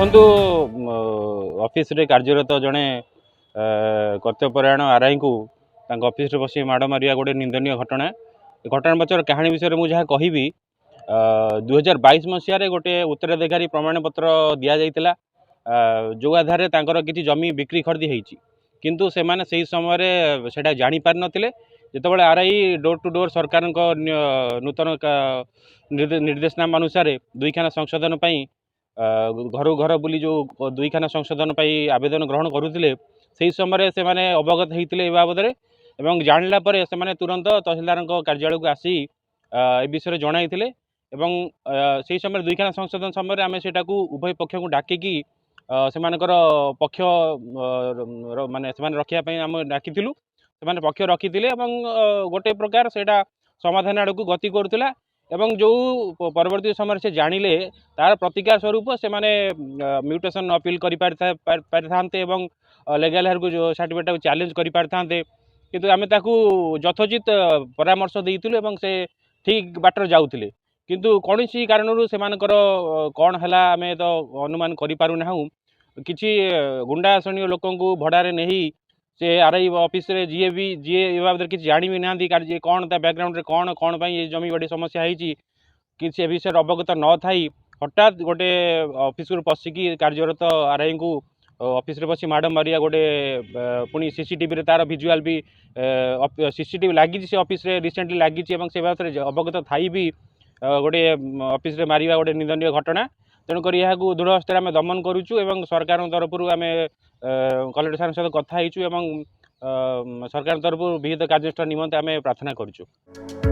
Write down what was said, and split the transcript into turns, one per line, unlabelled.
देखु ऑफिस रे कार्यरत जड़े कर्तव्यपरायण आरआई को ऑफिस बस माड़ मारिया गोटे निंदनीय घटना घटना पचर कहानी विषय में जहाँ कहि 2022 मसीह गोटे उत्तराधिकारी प्रमाण पत्र दि जाइला जो आधार कि जमी बिक्री खरीदी होती किंतु से माने से समय से जानी पार नथिले जितेबाला आरआई डोर टू डोर सरकार नूतन निर्देशनामा अनुसार दुईखाना संशोधन घर घर बुली जो दुईखाना संशोधन आवेदन ग्रहण करुले से समय से माने अवगत होते बाबद एवं जानला परे से माने तुरंत तहसीलदार कार्यालय को आसी ए विषय जन से समय दुईखाना संशोधन समय आम से उभय पक्ष को डाकिकी से पक्ष माने रखापी आम डाकी से पक्ष रखी गोटे प्रकार से समाधान आड़ को गति करुला एवं जो परवर्ती समय से जानिले तार प्रतिकार स्वरूप से माने म्यूटेशन अपील कर लेगाल हेयर को जो सर्टिफिकेट चैलेंज कर किंतु आम यथोचित परामर्श देइथिलु से ठीक बाटर जाउथिले किंतु कौन सी कारण से कौन है आम तो अनुमान करूना किसी गुंडा श्रेणी लोक भड़ारे नहीं से आरआई ऑफिस रे जी बाबद किसी जानी भी ना कौन बैकग्राउंड रे कौन कौन ये जमी बाड़ी समस्या होती किसी विषय अवगत न थाई हठात गोटे ऑफिस को पशिकी कार्यरत आरआई को ऑफिस रे बसी माड़ मारिया गोटे पुणी सीसीटीवी रे तार विजुआल भी सीसीटीवी लगी से ऑफिस रे रिसेंटली लगी से बात अवगत थाई भी गोटे ऑफिस रे मारिया गोटे निंदनीय घटना तेणुक यह दृढ़ हस्ते आम दमन करुचु एवं सरकार तरफ आम कलेक्टर साहब सहित कथा सरकार तरफ विहित कार्यानुष्ठान निमंते आम प्रार्थना करुचु।